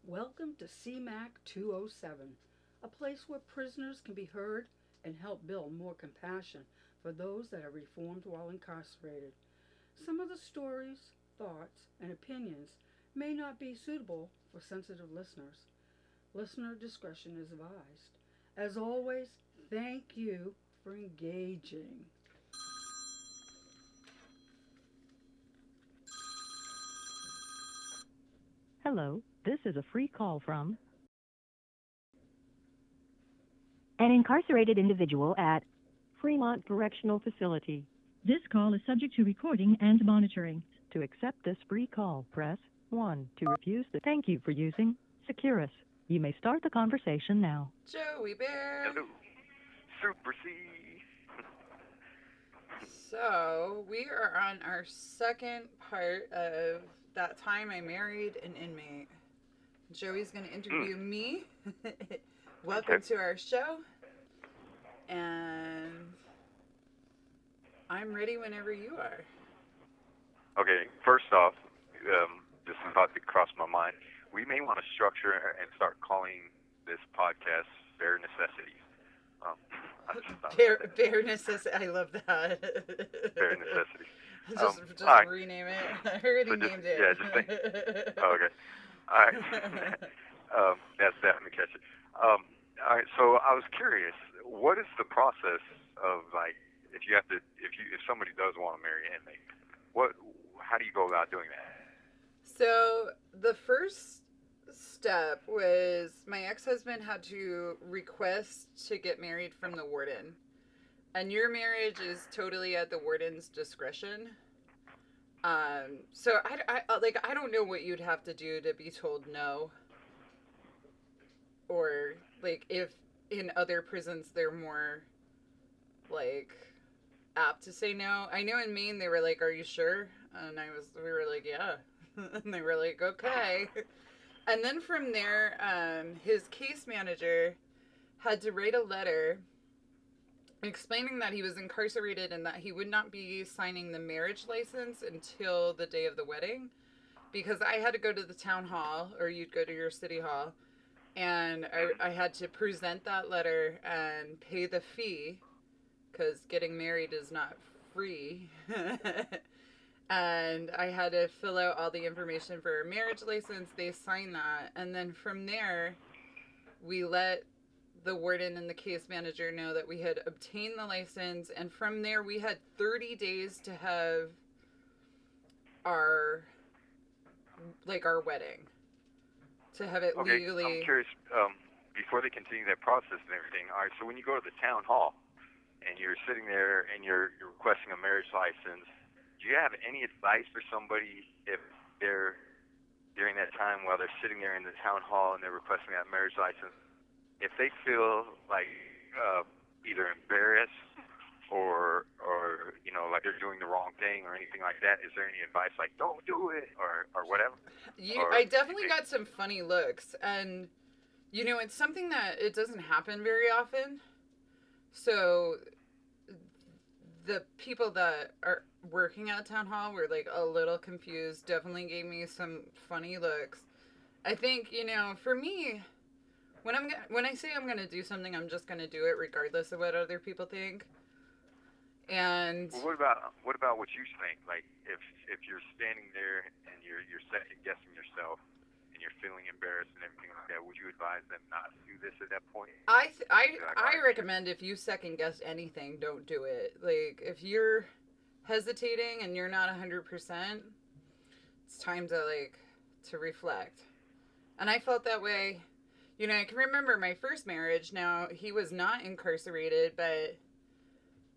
Welcome to CMAC 207, a place where prisoners can be heard and help build more compassion for those that are reformed while incarcerated. Some of the stories, thoughts, and opinions may not be suitable for sensitive listeners. Listener discretion is advised. As always, thank you for engaging. Hello, this is a free call from an incarcerated individual at Fremont Correctional Facility. This call is subject to recording and monitoring. To accept this free call, press 1. To refuse the thank you for using Securus. You may start the conversation now. Joey Bear. Hello. Super C. So, we are on our second part of that time I married an inmate. Joey's going to interview me. Welcome to our show. And I'm ready whenever you are. Okay, first off, this is about to cross my mind. We may want to structure and start calling this podcast Bear Necessities. Bear Necessity. I love that. Bear Necessities. Just right. rename it. I already named it. Yeah, just think. Oh, okay. All right. That's definitely catch it. All right. So I was curious, what is the process of if somebody does want to marry an inmate, how do you go about doing that? So the first step was my ex-husband had to request to get married from the warden. And your marriage is totally at the warden's discretion. So I don't know what you'd have to do to be told no. Or if in other prisons they're more apt to say no. I know in Maine they were like, "Are you sure?" And we were like, "Yeah." And they were like, "Okay." And then from there, his case manager had to write a letter explaining that he was incarcerated and that he would not be signing the marriage license until the day of the wedding, because I had to go to the town hall, or you'd go to your city hall, and I had to present that letter and pay the fee, because getting married is not free. And I had to fill out all the information for a marriage license. They signed that, and then from there we let the warden and the case manager know that we had obtained the license, and from there we had 30 days to have our wedding, to have it legally. I'm curious, before they continue that process and everything, all right, so when you go to the town hall and you're sitting there and you're requesting a marriage license, do you have any advice for somebody if they're, during that time while they're sitting there in the town hall and they're requesting that marriage license, if they feel either embarrassed or like they're doing the wrong thing or anything like that, is there any advice don't do it or whatever? I definitely got some funny looks, and it's something that it doesn't happen very often. So the people that are working at town hall were a little confused, definitely gave me some funny looks. I think, for me, when I say I'm going to do something, I'm just going to do it regardless of what other people think. And well, what about what you think? If you're standing there and you're second guessing yourself and you're feeling embarrassed and everything like that, would you advise them not to do this at that point? I recommend if you second guess anything, don't do it. If you're hesitating and you're not 100%, it's time to reflect. And I felt that way. I can remember my first marriage. Now, he was not incarcerated, but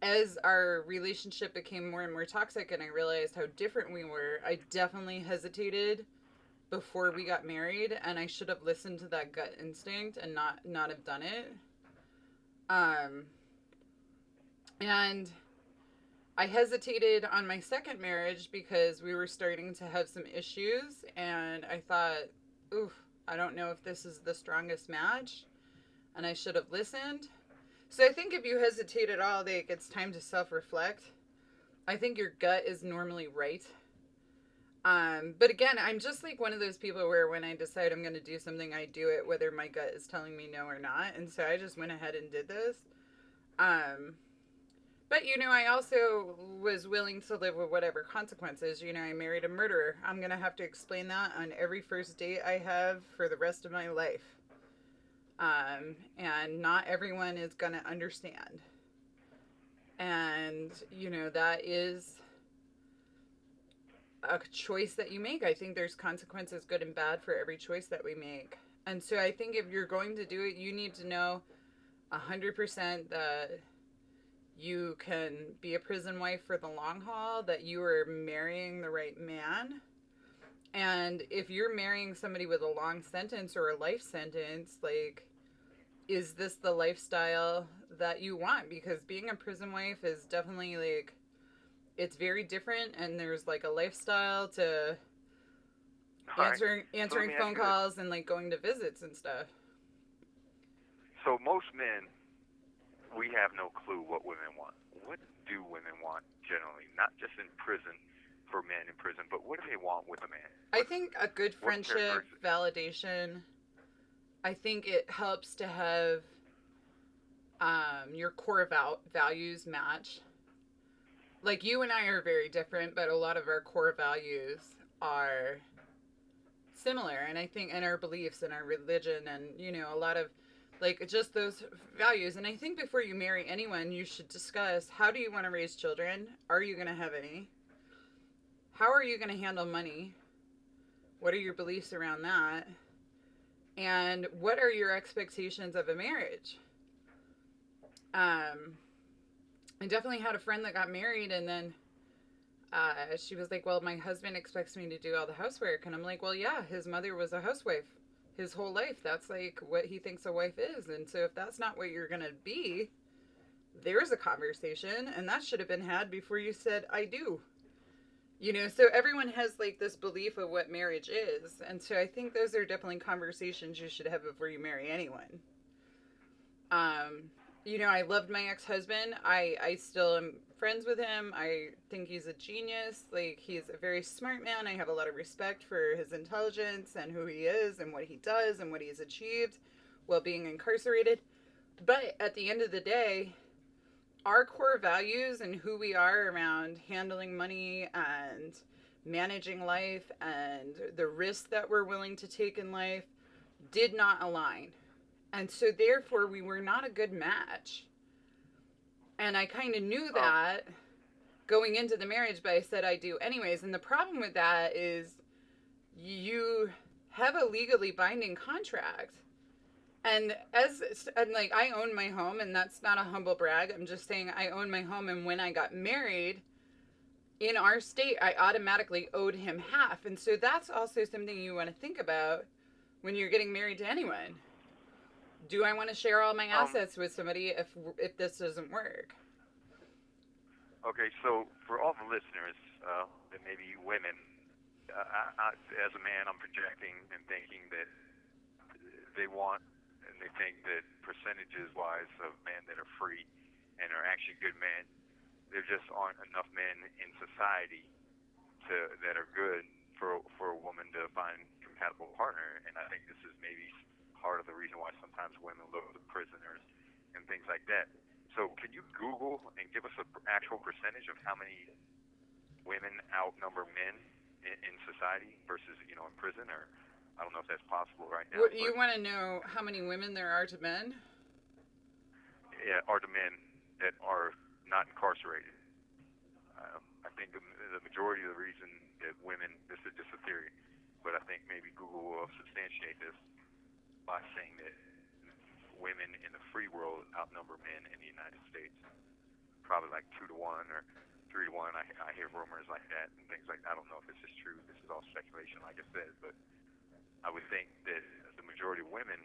as our relationship became more and more toxic and I realized how different we were, I definitely hesitated before we got married, and I should have listened to that gut instinct and not have done it. And I hesitated on my second marriage because we were starting to have some issues, and I thought, oof, I don't know if this is the strongest match, and I should have listened. So I think if you hesitate at all, it's time to self-reflect. I think your gut is normally right. But again, I'm just like one of those people where when I decide I'm going to do something, I do it whether my gut is telling me no or not. And so I just went ahead and did this. But, you know, I also was willing to live with whatever consequences. You know, I married a murderer. I'm going to have to explain that on every first date I have for the rest of my life. And not everyone is going to understand. And, you know, that is a choice that you make. I think there's consequences, good and bad, for every choice that we make. And so I think if you're going to do it, you need to know 100% that you can be a prison wife for the long haul, that you are marrying the right man. And if you're marrying somebody with a long sentence or a life sentence, like, is this the lifestyle that you want? Because being a prison wife is definitely, like, it's very different, and there's, like, a lifestyle to answering phone calls and, like, going to visits and stuff. So most men, we have no clue what women want. What do women want generally? Not just in prison, for men in prison, but what do they want with a man? I think a good friendship, validation. I think it helps to have your core values match. Like, you and I are very different, but a lot of our core values are similar. And I think in our beliefs and our religion and, you know, a lot of, like, just those values. And I think before you marry anyone, you should discuss, how do you want to raise children? Are you going to have any? How are you going to handle money? What are your beliefs around that? And what are your expectations of a marriage? I definitely had a friend that got married, and then she was like, well, my husband expects me to do all the housework. And I'm like, well, yeah, his mother was a housewife his whole life. That's like what he thinks a wife is. And so if that's not what you're going to be, there's a conversation, and that should have been had before you said, I do. You know, so everyone has, like, this belief of what marriage is. And so I think those are definitely conversations you should have before you marry anyone. You know, I loved my ex-husband. I still am friends with him. I think he's a genius. Like, he's a very smart man. I have a lot of respect for his intelligence and who he is and what he does and what he's achieved while being incarcerated. But at the end of the day, our core values and who we are around handling money and managing life and the risks that we're willing to take in life did not align. And so therefore we were not a good match. And I kind of knew that going into the marriage, but I said I do anyways. And the problem with that is you have a legally binding contract. And like, I own my home, and that's not a humble brag. I'm just saying I own my home. And when I got married in our state, I automatically owed him half. And so that's also something you want to think about when you're getting married to anyone. Do I want to share all my assets with somebody if this doesn't work? Okay, so for all the listeners, and maybe women, as a man, I'm projecting and thinking that they want, and they think that percentages-wise of men that are free and are actually good men, there just aren't enough men in society that are good for a woman to find a compatible partner. And I think this is maybe part of the reason why sometimes women look at prisoners and things like that. So can you Google and give us an actual percentage of how many women outnumber men in society versus, you know, in prison? Or I don't know if that's possible right now. You want to know how many women there are to men? Yeah, are to men that are not incarcerated. I think the majority of the reason that women, this is just a theory, but I think maybe Google will substantiate this by saying that women in the free world outnumber men in the United States. Probably like 2 to 1 or 3 to 1. I hear rumors like that and things like that. I don't know if this is true. This is all speculation, like I said, but I would think that the majority of women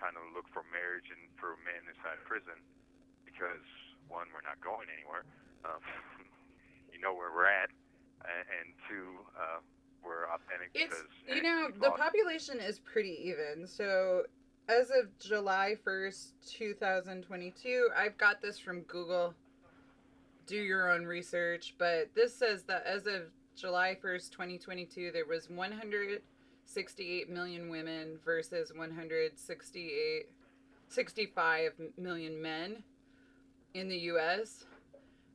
kind of look for marriage and for men inside prison because, one, we're not going anywhere. You know where we're at. And two, we're authentic because... You know, the population is pretty even. So as of July 1st, 2022, I've got this from Google. Do your own research. But this says that as of July 1st, 2022, there was 168 million women versus 65 million men in the U.S.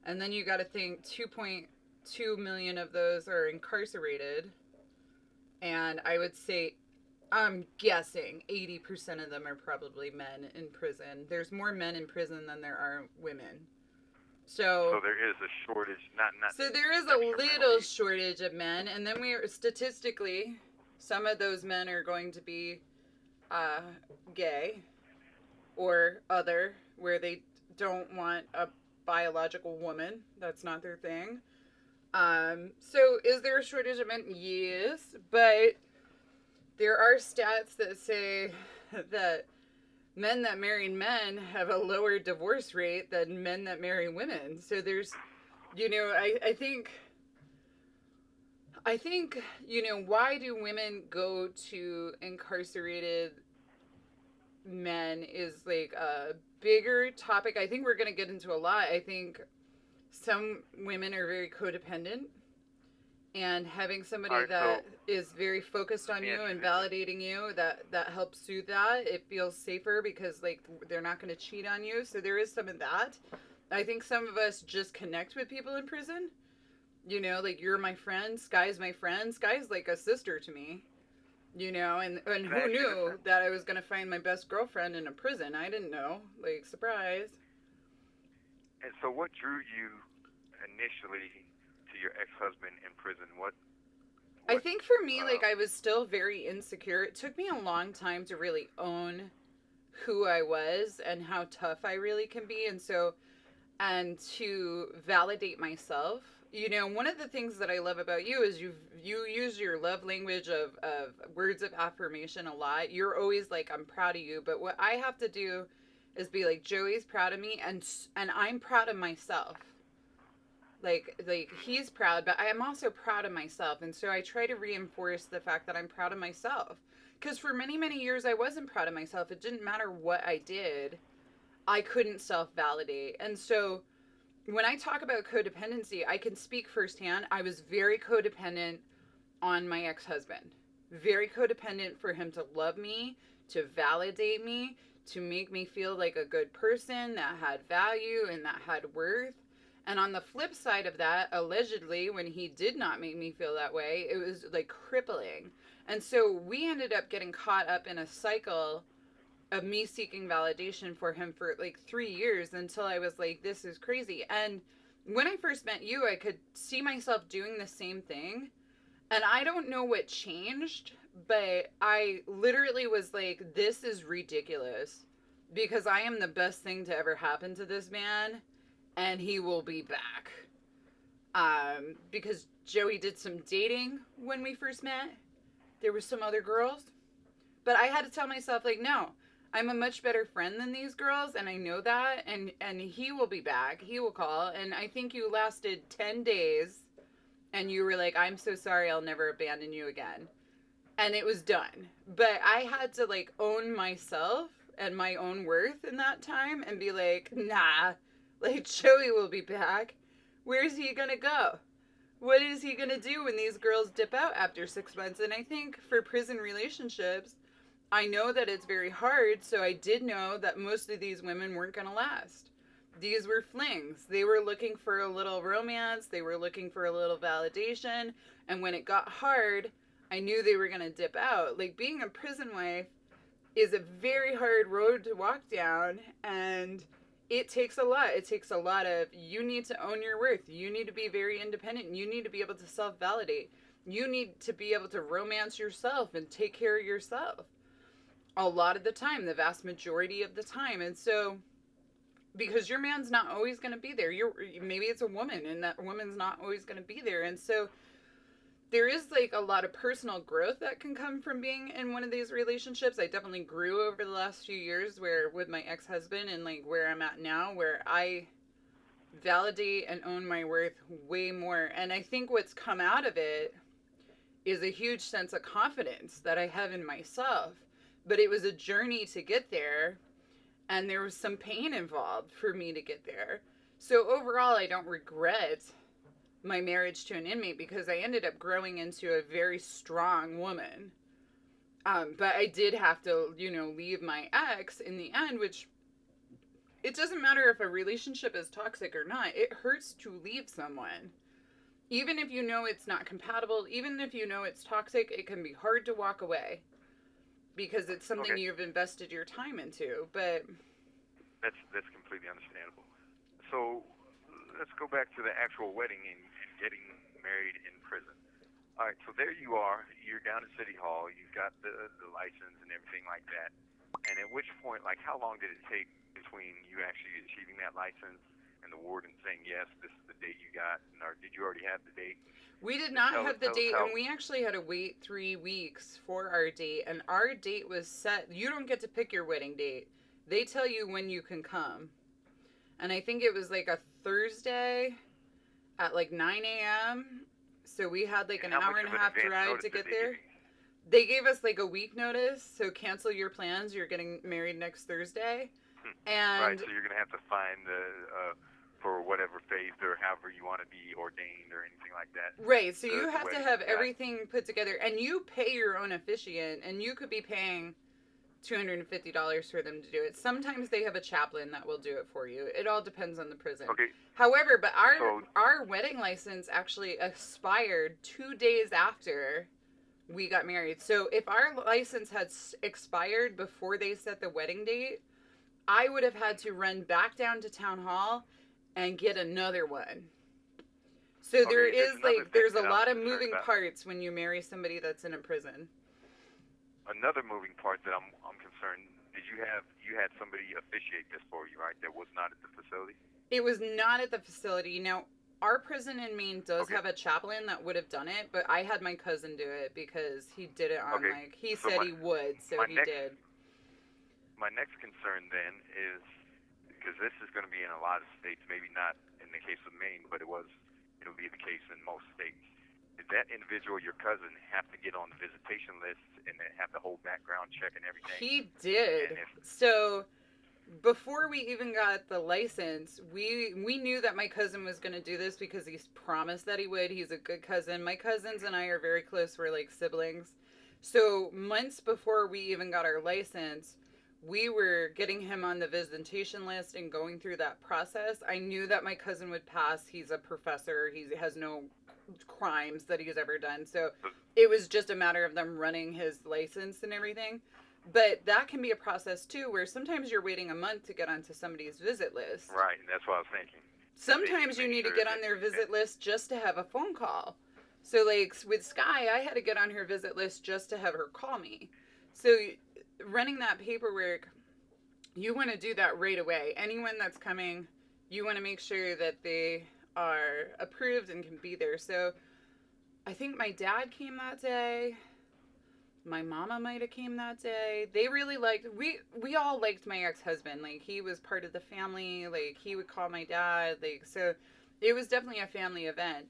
And then you got to think 2.2 million of those are incarcerated. And I would say, I'm guessing 80% of them are probably men in prison. There's more men in prison than there are women. So there is a shortage, so there is a little shortage of men, and then statistically, some of those men are going to be gay or other, where they don't want a biological woman. That's not their thing. So is there a shortage of men? Yes, but there are stats that say that men that marry men have a lower divorce rate than men that marry women. So there's, I think, why do women go to incarcerated men is like a bigger topic. I think we're going to get into a lot. I think some women are very codependent, and having somebody that is very focused on you and validating you, that helps soothe that. It feels safer because like they're not going to cheat on you. So there is some of that. I think some of us just connect with people in prison. Like you're my friend, Skye's my friend. Skye's like a sister to me. And who knew that I was going to find my best girlfriend in a prison? I didn't know. Like, surprise. And so what drew you initially to your ex-husband in prison? What I think for me, like, I was still very insecure. It took me a long time to really own who I was and how tough I really can be. And to validate myself. One of the things that I love about you is you use your love language of words of affirmation a lot. You're always like, I'm proud of you. But what I have to do is be like, Joey's proud of me, and I'm proud of myself. Like he's proud, but I am also proud of myself. And so I try to reinforce the fact that I'm proud of myself. Because for many, many years, I wasn't proud of myself. It didn't matter what I did. I couldn't self-validate. And so when I talk about codependency, I can speak firsthand. I was very codependent on my ex-husband. Very codependent for him to love me, to validate me, to make me feel like a good person that had value and that had worth. And on the flip side of that, allegedly, when he did not make me feel that way, it was like crippling. And so we ended up getting caught up in a cycle of me seeking validation for him for like 3 years until I was like, this is crazy. And when I first met you, I could see myself doing the same thing. And I don't know what changed, but I literally was like, this is ridiculous because I am the best thing to ever happen to this man. And he will be back. Because Joey did some dating when we first met. There were some other girls. But I had to tell myself, like, no, I'm a much better friend than these girls. And I know that. And he will be back. He will call. And I think you lasted 10 days. And you were like, I'm so sorry. I'll never abandon you again. And it was done. But I had to, like, own myself and my own worth in that time. And be like, nah. Like, Joey will be back. Where's he gonna go? What is he gonna do when these girls dip out after 6 months? And I think for prison relationships, I know that it's very hard, so I did know that most of these women weren't gonna last. These were flings. They were looking for a little romance. They were looking for a little validation. And when it got hard, I knew they were gonna dip out. Like, being a prison wife is a very hard road to walk down, and it takes a lot. It takes a lot of, you need to own your worth. You need to be very independent. You need to be able to self-validate. You need to be able to romance yourself and take care of yourself. A lot of the time, the vast majority of the time. And so, because your man's not always going to be there. Maybe it's a woman, and that woman's not always going to be there. And so, there is like a lot of personal growth that can come from being in one of these relationships. I definitely grew over the last few years with my ex-husband, and like where I'm at now, where I validate and own my worth way more. And I think what's come out of it is a huge sense of confidence that I have in myself. But it was a journey to get there, and there was some pain involved for me to get there. So overall, I don't regret my marriage to an inmate, because I ended up growing into a very strong woman. But I did have to, leave my ex in the end, which it doesn't matter if a relationship is toxic or not. It hurts to leave someone. Even if you know it's not compatible, even if you know it's toxic, it can be hard to walk away because it's something you've invested your time into. But that's completely understandable. So let's go back to the actual wedding and getting married in prison. All right, so there you are. You're down at City Hall. You've got the license and everything like that. And at which point, like, how long did it take between you actually achieving that license and the warden saying, yes, this is the date you got? Or did you already have the date? We did not have the date, and we actually had to wait 3 weeks for our date. And our date was set. You don't get to pick your wedding date. They tell you when you can come. And I think it was like a Thursday at like 9 a.m. So we had like an hour and a half drive to get there. They gave us like a week notice, so cancel your plans. You're getting married next Thursday. And right, so you're going to have to find for whatever faith or however you want to be ordained or anything like that. Right, so you have to have everything put together. And you pay your own officiant, and you could be paying $250 for them to do it. Sometimes they have a chaplain that will do it for you. It all depends on the prison. Okay. However, but our wedding license actually expired 2 days after we got married. So if our license had expired before they set the wedding date, I would have had to run back down to town hall and get another one. So there's a lot of moving parts when you marry somebody that's in a prison. Another moving part that I'm concerned, you had somebody officiate this for you, right? That was not at the facility? It was not at the facility. Now, our prison in Maine does have a chaplain that would have done it, but I had my cousin do it because he did it on he said he would, so he did. My next concern then is, because this is going to be in a lot of states, maybe not in the case of Maine, but it'll be the case in most states. Did that individual, your cousin, have to get on the visitation list and have the whole background check and everything? He did. So before we even got the license, we knew that my cousin was going to do this because he's promised that he would. He's a good cousin. My cousins and I are very close. We're like siblings. So months before we even got our license, we were getting him on the visitation list and going through that process. I knew that my cousin would pass. He's a professor. He has no crimes that he's ever done. So it was just a matter of them running his license and everything. But that can be a process too, where sometimes you're waiting a month to get onto somebody's visit list. Right, and that's what I was thinking. Sometimes you need to get on their visit list just to have a phone call. So like with Skye, I had to get on her visit list just to have her call me. So running that paperwork, you want to do that right away. Anyone that's coming, you want to make sure that they are approved and can be there. So I think my dad came that day. My mama might have came that day. They really liked, we all liked my ex-husband. Like, he was part of the family. Like, he would call my dad. Like, so it was definitely a family event.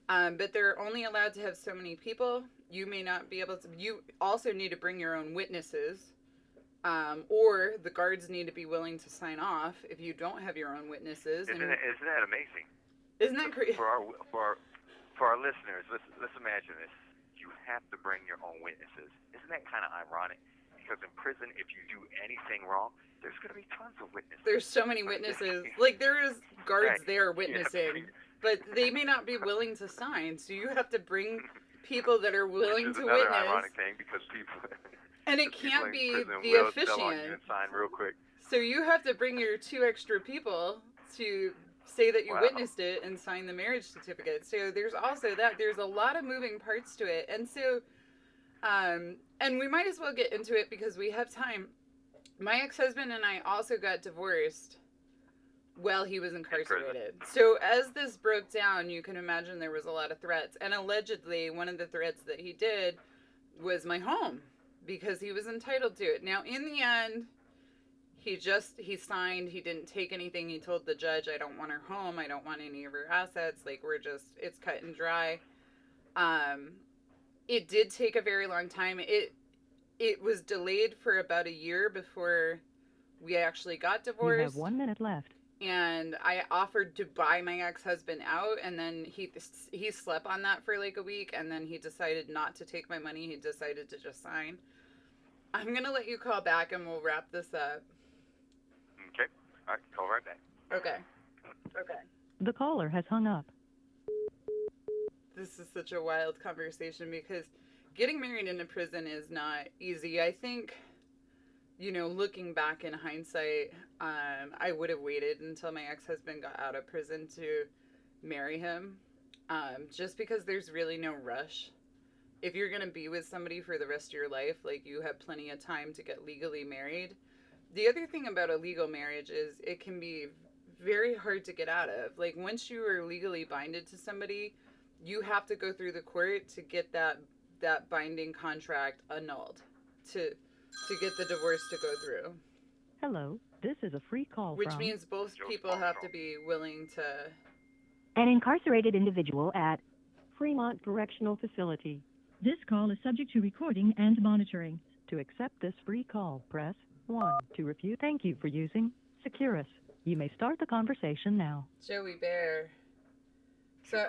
But they're only allowed to have so many people. You may not be able to, you also need to bring your own witnesses. Or the guards need to be willing to sign off if you don't have your own witnesses. Isn't that amazing? Isn't that crazy? For our listeners, let's imagine this. You have to bring your own witnesses. Isn't that kind of ironic? Because in prison, if you do anything wrong, there's going to be tons of witnesses. There's so many witnesses. Like, there is guards there witnessing, but they may not be willing to sign. So you have to bring people that are willing to witness. Another ironic thing, because people. And it can't be the officiant. Sign real quick. So you have to bring your 2 extra people to say that you witnessed it and sign the marriage certificate. So there's also that. There's a lot of moving parts to it. And so, and we might as well get into it because we have time. My ex-husband and I also got divorced while he was incarcerated. So as this broke down, you can imagine there was a lot of threats. And allegedly, one of the threats that he did was my home because he was entitled to it. Now, in the end, he signed, he didn't take anything. He told the judge, I don't want her home. I don't want any of her assets. Like, it's cut and dry. It did take a very long time. It was delayed for about a year before we actually got divorced. You have 1 minute left. and I offered to buy my ex-husband out, and then he slept on that for like a week, and then he decided not to take my money. He decided to just sign. I'm gonna let you call back, and we'll wrap this up. Okay. All right. Call right back. Okay. The caller has hung up. This is such a wild conversation because getting married in a prison is not easy. I think, looking back in hindsight, I would have waited until my ex-husband got out of prison to marry him, just because there's really no rush. If you're going to be with somebody for the rest of your life, like, you have plenty of time to get legally married. The other thing about a legal marriage is it can be very hard to get out of. Like, once you are legally binded to somebody, you have to go through the court to get that binding contract annulled, to get the divorce to go through. Hello, this is a free call Which from... means both people have to be willing to... An incarcerated individual at Fremont Correctional Facility. This call is subject to recording and monitoring. To accept this free call, press 1. To refuse, thank you for using Securus. You may start the conversation now. Joey Bear. So,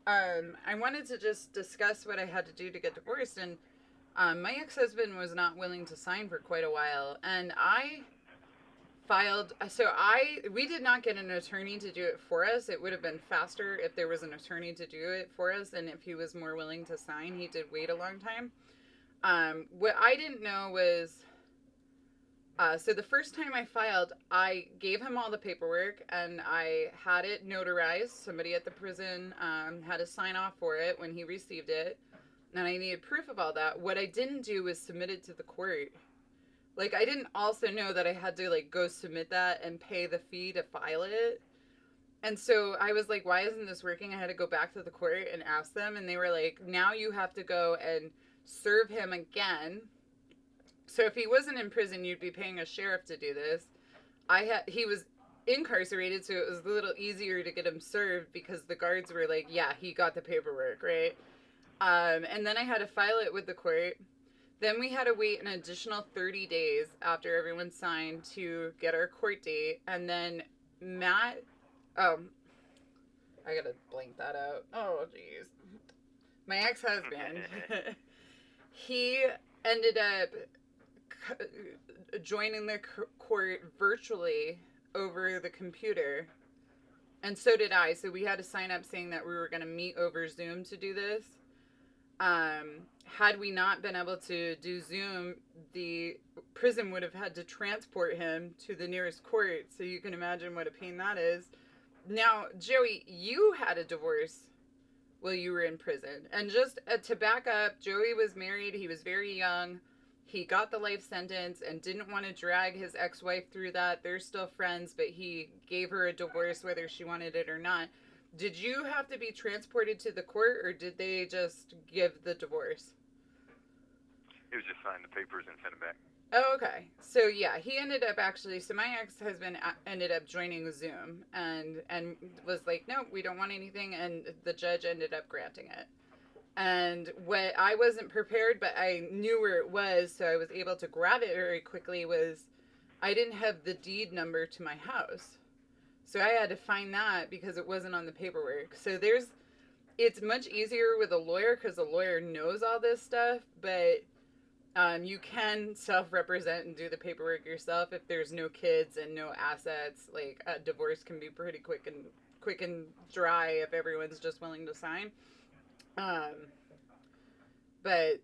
I wanted to just discuss what I had to do to get divorced, and my ex-husband was not willing to sign for quite a while, and I filed, we did not get an attorney to do it for us. It would have been faster if there was an attorney to do it for us, and if he was more willing to sign. He did wait a long time. What I didn't know was, so the first time I filed, I gave him all the paperwork, and I had it notarized. Somebody at the prison had to sign off for it when he received it, and I needed proof of all that. What I didn't do was submit it to the court. Like, I didn't also know that I had to, like, go submit that and pay the fee to file it. And so I was like, why isn't this working? I had to go back to the court and ask them, and they were like, now you have to go and serve him again. So if he wasn't in prison, you'd be paying a sheriff to do this. He was incarcerated, so it was a little easier to get him served because the guards were like, yeah, he got the paperwork, right? And then I had to file it with the court. Then we had to wait an additional 30 days after everyone signed to get our court date. And then I gotta blank that out. Oh, jeez. My ex-husband, he ended up joining the court virtually over the computer. And so did I. So we had to sign up saying that we were going to meet over Zoom to do this. Had we not been able to do Zoom, the prison would have had to transport him to the nearest court. So you can imagine what a pain that is. Now, Joey, you had a divorce while you were in prison. And just to back up, Joey was married. He was very young. He got the life sentence and didn't want to drag his ex-wife through that. They're still friends, but he gave her a divorce whether she wanted it or not. Did you have to be transported to the court, or did they just give the divorce? It was just sign the papers and send it back. Oh, okay. So, yeah, he ended up so my ex-husband ended up joining Zoom and was like, no, we don't want anything, and the judge ended up granting it. And what I wasn't prepared, but I knew where it was, so I was able to grab it very quickly, was I didn't have the deed number to my house. So I had to find that because it wasn't on the paperwork. So it's much easier with a lawyer because a lawyer knows all this stuff, but you can self-represent and do the paperwork yourself if there's no kids and no assets. Like, a divorce can be pretty quick and dry if everyone's just willing to sign. But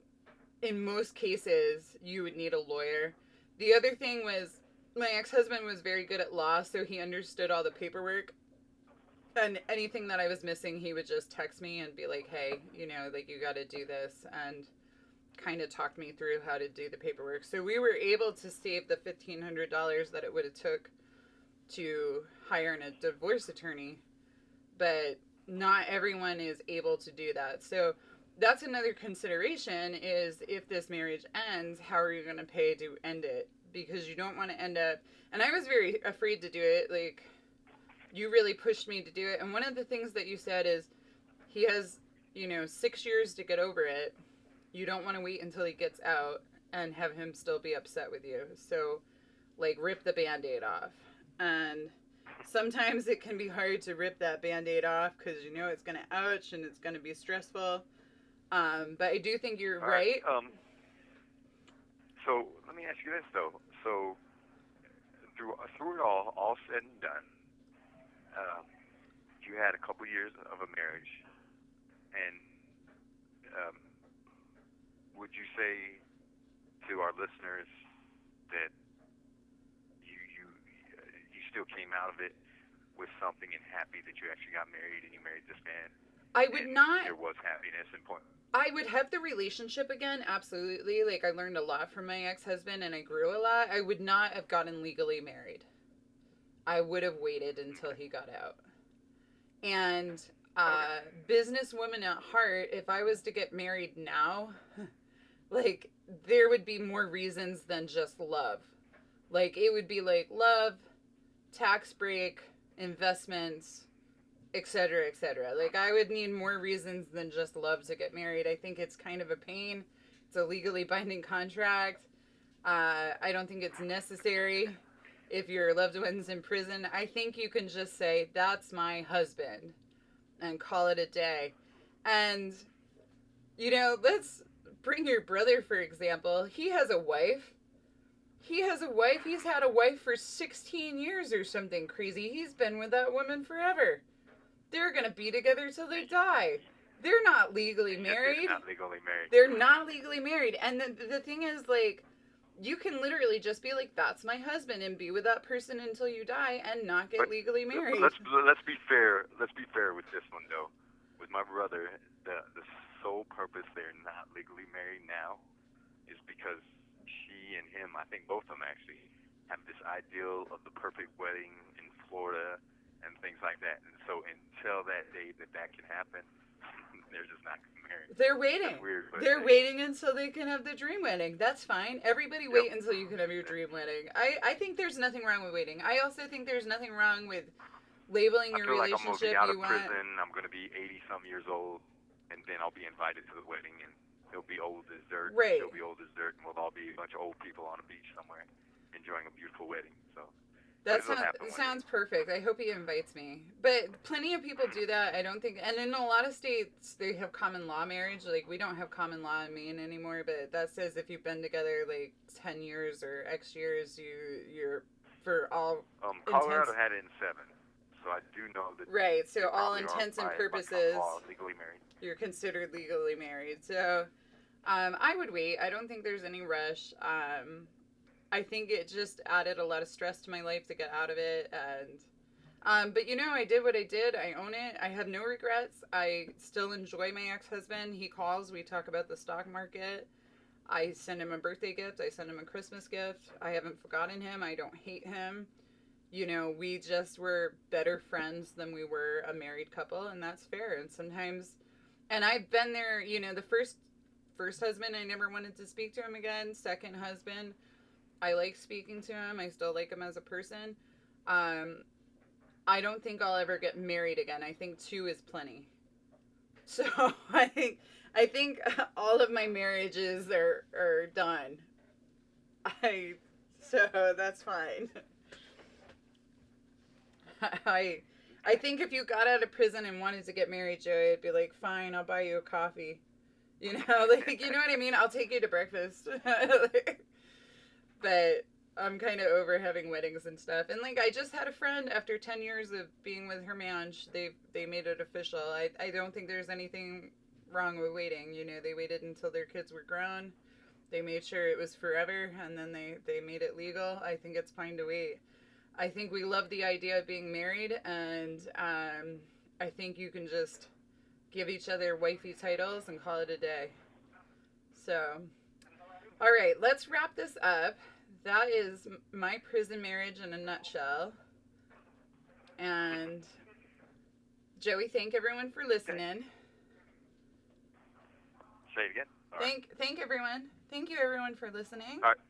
in most cases, you would need a lawyer. The other thing was, my ex-husband was very good at law, so he understood all the paperwork. And anything that I was missing, he would just text me and be like, hey, you got to do this, and kind of talked me through how to do the paperwork. So we were able to save the $1,500 that it would have took to hire a divorce attorney, but not everyone is able to do that. So that's another consideration, is if this marriage ends, how are you going to pay to end it? Because you don't want to end up, and I was very afraid to do it. Like, you really pushed me to do it. And one of the things that you said is he has, 6 years to get over it. You don't want to wait until he gets out and have him still be upset with you. So, like, rip the Band-Aid off. And sometimes it can be hard to rip that Band-Aid off because you know it's going to ouch and it's going to be stressful. But I do think you're right. So let me ask you this though. So through it all said and done, you had a couple years of a marriage, and would you say to our listeners that you still came out of it with something and happy that you actually got married and you married this man? I would not. There was happiness and point. I would have the relationship again, absolutely. Like, I learned a lot from my ex-husband and I grew a lot. I would not have gotten legally married. I would have waited until he got out. And businesswoman at heart, if I was to get married now, like, there would be more reasons than just love. Like, it would be like love, tax break, investments, etc., etc. Like, I would need more reasons than just love to get married. I think it's kind of a pain. It's a legally binding contract. I don't think it's necessary if your loved one's in prison. I think you can just say, that's my husband, and call it a day. And, you know, let's bring your brother, for example. He has a wife. He's had a wife for 16 years or something crazy. He's been with that woman forever. They're going to be together till they die. They're not legally married. They're not legally married. And the thing is, like, you can literally just be like, that's my husband, and be with that person until you die and not get legally married. Let's be fair. Let's be fair with this one, though. With my brother, the sole purpose they're not legally married now is because she and him, I think both of them actually, have this ideal of the perfect wedding in Florida and things like that. And so until that day that can happen, they're just not getting married. They're waiting. Weird, they're waiting until they can have the dream wedding. That's fine. Everybody wait until you can have your dream wedding. I think there's nothing wrong with waiting. I also think there's nothing wrong with labeling your relationship. Like I'm moving out of prison. I'm going to be 80-some years old, and then I'll be invited to the wedding, and he'll be old as dirt. Right. He'll be old as dirt, and we'll all be a bunch of old people on a beach somewhere enjoying a beautiful wedding. So that sounds perfect. I hope he invites me. But plenty of people do that. I don't think, and in a lot of states they have common law marriage. Like, we don't have common law in Maine anymore, but that says if you've been together like 10 years or X years, you're for all Colorado had it in 7. So I do know that. Right. So all intents and purposes, legally married. You're considered legally married. So I would wait. I don't think there's any rush. I think it just added a lot of stress to my life to get out of it. And but, you know, I did what I did. I own it. I have no regrets. I still enjoy my ex-husband. He calls. We talk about the stock market. I send him a birthday gift. I send him a Christmas gift. I haven't forgotten him. I don't hate him. You know, we just were better friends than we were a married couple, and that's fair. And sometimes, and I've been there, you know, the first husband, I never wanted to speak to him again. Second husband, I like speaking to him. I still like him as a person. I don't think I'll ever get married again. I think 2 is plenty. So I think all of my marriages are done. So that's fine. I think if you got out of prison and wanted to get married, Joey, I'd be like, fine, I'll buy you a coffee. You know, like, you know what I mean? I'll take you to breakfast. But I'm kind of over having weddings and stuff. And, like, I just had a friend after 10 years of being with her man. They made it official. I don't think there's anything wrong with waiting. You know, they waited until their kids were grown. They made sure it was forever, and then they made it legal. I think it's fine to wait. I think we love the idea of being married, and I think you can just give each other wifey titles and call it a day. So, all right, let's wrap this up. That is my prison marriage in a nutshell. And Joey, thank everyone for listening. Say it again. Thank everyone. Thank you everyone for listening. All right.